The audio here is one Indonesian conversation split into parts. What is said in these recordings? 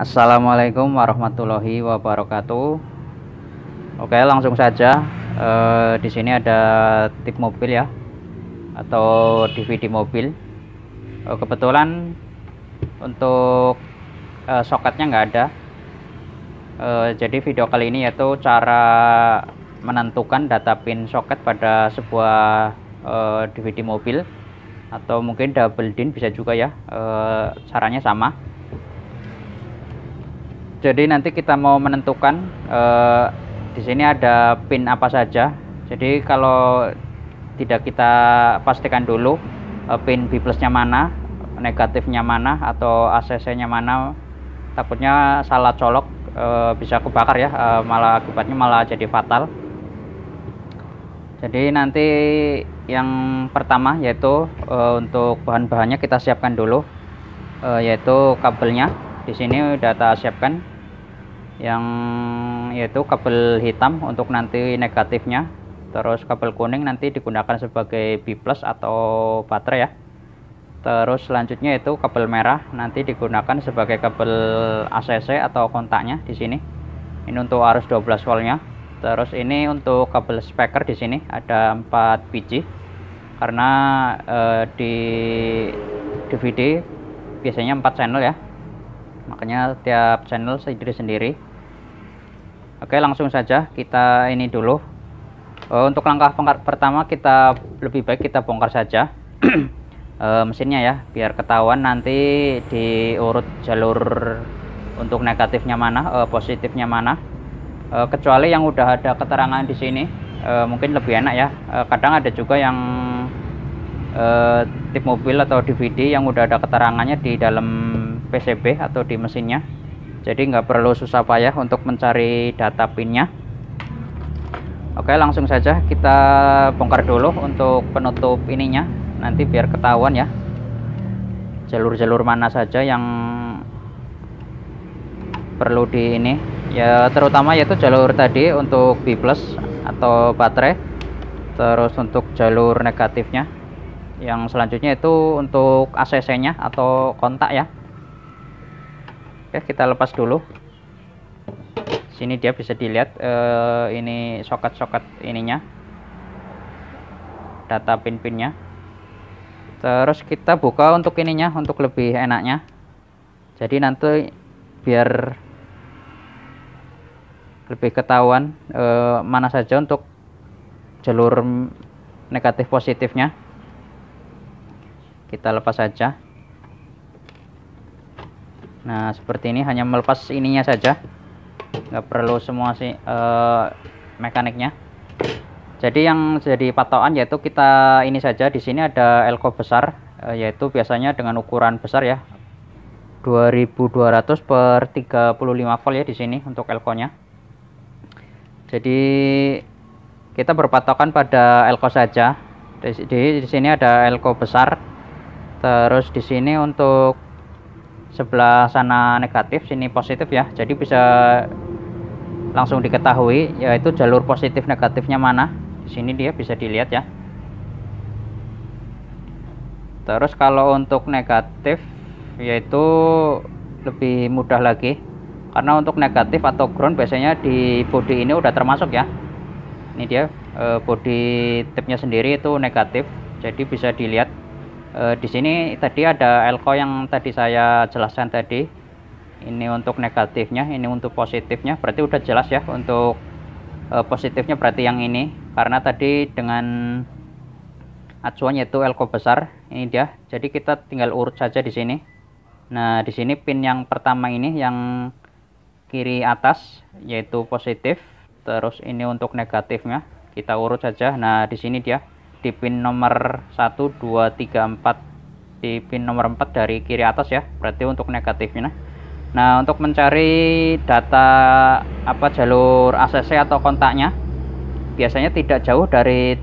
Assalamualaikum warahmatullahi wabarakatuh. Oke, langsung saja. Di sini ada tip mobil ya, atau DVD mobil. Kebetulan untuk soketnya nggak ada. Jadi video kali ini yaitu cara menentukan data pin soket pada sebuah DVD mobil, atau mungkin double DIN bisa juga ya. Caranya sama. Jadi nanti kita mau menentukan di sini ada pin apa saja. Jadi kalau tidak kita pastikan dulu pin B plusnya mana, negatifnya mana, atau ACC nya mana, takutnya salah colok, bisa kebakar ya, malah akibatnya malah jadi fatal. Jadi nanti yang pertama yaitu untuk bahan-bahannya kita siapkan dulu, yaitu kabelnya. Di sini udah kita siapkan, yang yaitu kabel hitam untuk nanti negatifnya, terus kabel kuning nanti digunakan sebagai B plus atau baterai ya. Terus selanjutnya itu kabel merah nanti digunakan sebagai kabel ACC atau kontaknya di sini. Ini untuk arus 12 voltnya. Terus ini untuk kabel speaker, di sini ada 4 biji karena di DVD biasanya 4 channel ya, makanya tiap channel sendiri-sendiri. Oke, langsung saja kita ini dulu. Untuk langkah pertama kita lebih baik kita bongkar saja mesinnya ya, biar ketahuan nanti diurut jalur untuk negatifnya mana, positifnya mana. Kecuali yang udah ada keterangan di sini, mungkin lebih enak ya. Kadang ada juga yang tip mobil atau DVD yang udah ada keterangannya di dalam PCB atau di mesinnya. Jadi nggak perlu susah payah untuk mencari data pinnya. Oke, langsung saja kita bongkar dulu untuk penutup ininya, nanti biar ketahuan ya jalur-jalur mana saja yang perlu di ini ya, terutama yaitu jalur tadi untuk B plus atau baterai. Terus untuk jalur negatifnya, yang selanjutnya itu untuk ACC nya atau kontak ya. Oke, kita lepas dulu. Sini dia bisa dilihat ini soket-soket ininya, data pin-pinnya. Terus kita buka untuk ininya, untuk lebih enaknya. Jadi nanti biar lebih ketahuan mana saja untuk jalur negatif positifnya. Kita lepas saja. Nah, seperti ini, hanya melepas ininya saja, nggak perlu semua sih mekaniknya. Jadi yang jadi patokan yaitu kita ini saja. Di sini ada elko besar, yaitu biasanya dengan ukuran besar ya, 2200 per 35 volt ya di sini untuk elkonya. Jadi kita berpatokan pada elko saja. Di sini ada elko besar. Terus di sini untuk sebelah sana negatif, sini positif ya. Jadi bisa langsung diketahui yaitu jalur positif negatifnya mana. Di sini dia bisa dilihat ya. Terus kalau untuk negatif yaitu lebih mudah lagi, karena untuk negatif atau ground biasanya di body ini udah termasuk ya. Ini dia body tipnya sendiri itu negatif, jadi bisa dilihat. Di sini tadi ada elko yang tadi saya jelaskan tadi. Ini untuk negatifnya, ini untuk positifnya. Berarti udah jelas ya untuk positifnya, berarti yang ini, karena tadi dengan acuan yaitu elko besar. Ini dia. Jadi kita tinggal urut saja di sini. Nah, di sini pin yang pertama ini yang kiri atas yaitu positif. Terus ini untuk negatifnya kita urut saja. Nah, di sini dia di pin nomor 1, 2, 3, 4, di pin nomor 4 dari kiri atas ya, berarti untuk negatifnya. Nah, untuk mencari data jalur ACC atau kontaknya, biasanya tidak jauh dari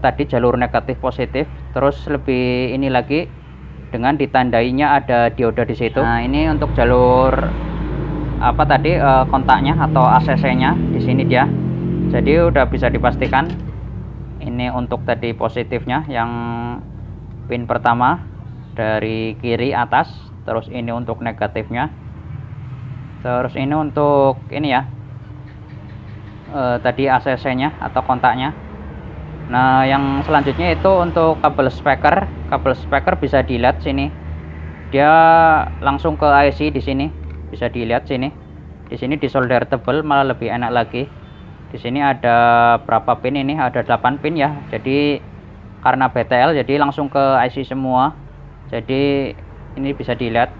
tadi jalur negatif positif. Terus lebih ini lagi dengan ditandainya ada dioda di situ. Nah, ini untuk jalur tadi kontaknya atau ACC nya di sini dia. Jadi udah bisa dipastikan. Ini untuk tadi positifnya yang pin pertama dari kiri atas. Terus ini untuk negatifnya. Terus ini untuk ini ya, tadi ACC nya atau kontaknya. Nah yang selanjutnya itu untuk kabel speaker bisa dilihat sini, dia langsung ke IC di sini, bisa dilihat sini. Di sini disolder tebal malah lebih enak lagi. Di sini ada berapa pin ini? Ada 8 pin ya. Jadi karena BTL jadi langsung ke IC semua. Jadi ini bisa dilihat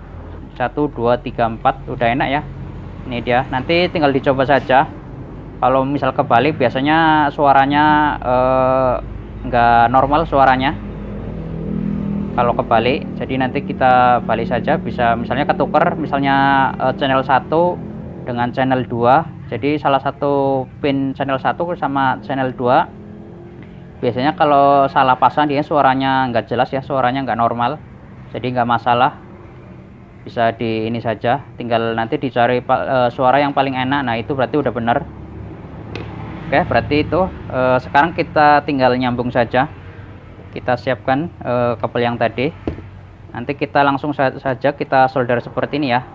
1 2 3 4 udah enak ya. Ini dia. Nanti tinggal dicoba saja. Kalau misal kebalik biasanya suaranya nggak normal suaranya. Kalau kebalik, jadi nanti kita balik saja, bisa misalnya ketuker, misalnya channel 1 dengan channel 2. Jadi salah satu pin channel 1 sama channel 2 biasanya kalau salah pasang dia suaranya nggak jelas ya, suaranya nggak normal. Jadi nggak masalah, bisa di ini saja, tinggal nanti dicari suara yang paling enak. Nah itu berarti udah bener. Oke, berarti itu sekarang kita tinggal nyambung saja. Kita siapkan kabel yang tadi, nanti kita langsung saja kita solder seperti ini ya.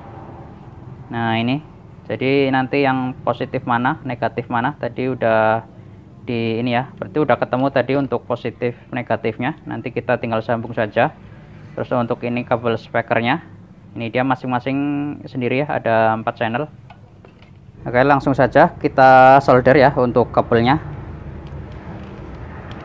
Nah ini, jadi nanti yang positif mana negatif mana tadi udah di ini ya, berarti udah ketemu tadi untuk positif negatifnya. Nanti kita tinggal sambung saja. Terus untuk ini kabel speakernya, ini dia masing-masing sendiri ya, ada 4 channel. Oke, langsung saja kita solder ya untuk kabelnya.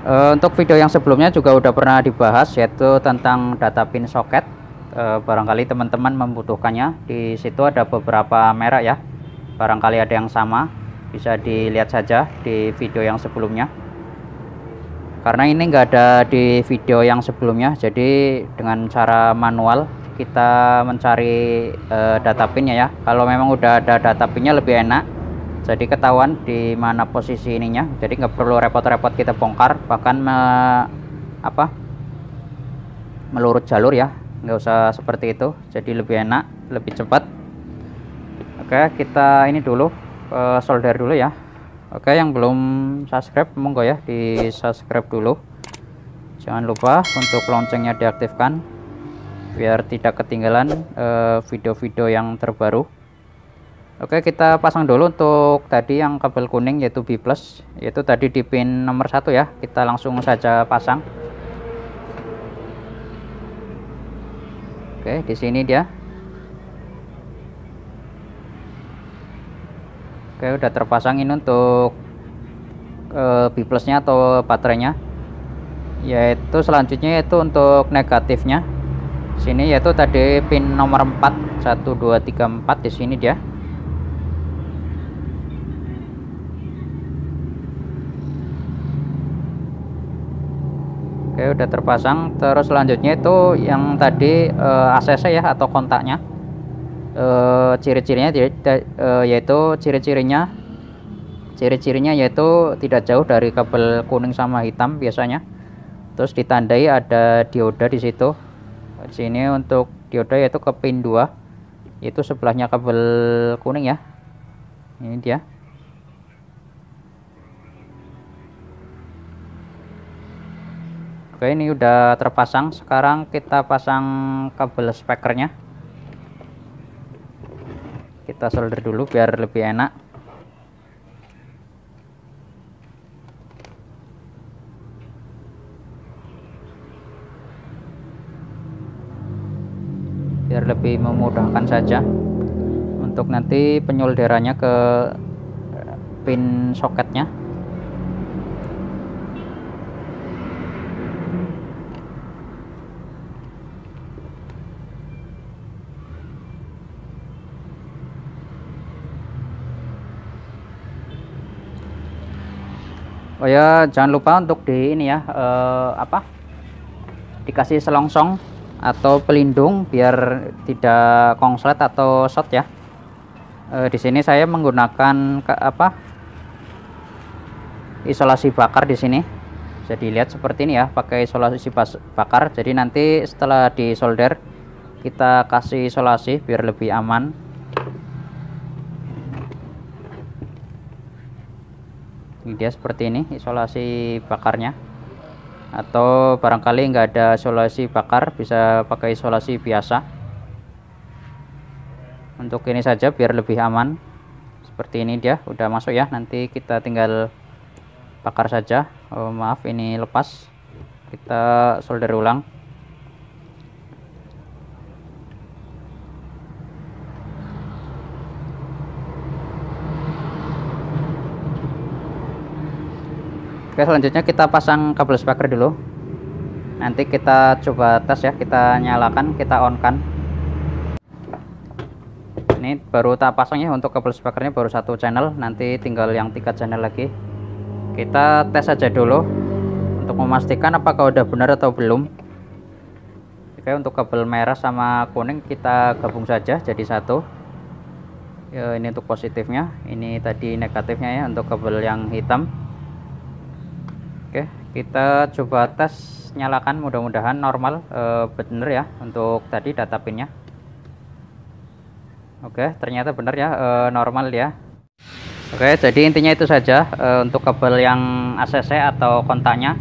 Untuk video yang sebelumnya juga udah pernah dibahas, yaitu tentang data pin soket. Barangkali teman-teman membutuhkannya. Di situ ada beberapa merek ya, barangkali ada yang sama, bisa dilihat saja di video yang sebelumnya. Karena ini nggak ada di video yang sebelumnya, jadi dengan cara manual kita mencari data pinnya ya. Kalau memang udah ada data pinnya lebih enak, jadi ketahuan di mana posisi ininya, jadi nggak perlu repot-repot kita bongkar, bahkan melurut jalur ya, nggak usah seperti itu, jadi lebih enak, lebih cepat. Oke, kita ini dulu solder dulu ya. Oke, yang belum subscribe monggo ya di subscribe dulu, jangan lupa untuk loncengnya diaktifkan biar tidak ketinggalan video-video yang terbaru. Oke, kita pasang dulu untuk tadi yang kabel kuning yaitu B+, yaitu tadi di pin nomor 1 ya. Kita langsung saja pasang. Oke, di sini dia. Oke, udah terpasang. Ini untuk B+ nya atau baterainya. Yaitu selanjutnya yaitu untuk negatifnya. Sini yaitu tadi pin nomor 4, 1 2 3 4 di sini dia. Oke, udah terpasang. Terus selanjutnya itu yang tadi ACC ya atau kontaknya. Ciri-cirinya yaitu ciri-cirinya yaitu tidak jauh dari kabel kuning sama hitam biasanya. Terus ditandai ada dioda di situ. Di sini untuk dioda yaitu ke pin 2, yaitu sebelahnya kabel kuning ya. Ini dia. Oke, ini udah terpasang. Sekarang kita pasang kabel speakernya. Kita solder dulu biar lebih enak. Biar lebih memudahkan saja untuk nanti penyolderannya ke pin soketnya. Oh ya, jangan lupa untuk di ini ya, dikasih selongsong atau pelindung biar tidak konslet atau short ya. Di sini saya menggunakan isolasi bakar di sini. Jadi lihat seperti ini ya, pakai isolasi bakar. Jadi nanti setelah disolder kita kasih isolasi biar lebih aman. Ini dia seperti ini isolasi bakarnya, atau barangkali nggak ada isolasi bakar bisa pakai isolasi biasa. Untuk ini saja biar lebih aman. Seperti ini dia udah masuk ya, nanti kita tinggal bakar saja. Oh, maaf ini lepas, kita solder ulang. Oke, selanjutnya kita pasang kabel speaker dulu. Nanti kita coba tes ya, kita nyalakan, kita on kan. Ini baru tak pasang ya, untuk kabel speakernya baru 1 channel, nanti tinggal yang 3 channel lagi. Kita tes saja dulu untuk memastikan apakah udah benar atau belum. Oke, untuk kabel merah sama kuning kita gabung saja jadi satu ya. Ini untuk positifnya, ini tadi negatifnya ya untuk kabel yang hitam. Oke, kita coba tes nyalakan, mudah-mudahan normal, bener ya untuk tadi data pinnya. Oke, ternyata benar ya, normal ya. Oke, jadi intinya itu saja, untuk kabel yang ACC atau kontaknya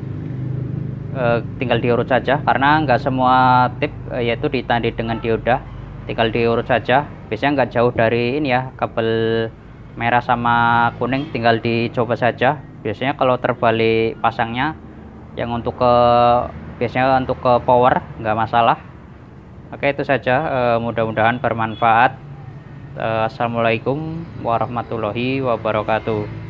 tinggal diurut saja, karena nggak semua tip yaitu ditandai dengan dioda, tinggal diurut saja. Biasanya nggak jauh dari ini ya, kabel merah sama kuning tinggal dicoba saja. Biasanya kalau terbalik pasangnya, yang untuk ke biasanya untuk ke power nggak masalah. Oke, itu saja, mudah-mudahan bermanfaat. Assalamualaikum warahmatullahi wabarakatuh.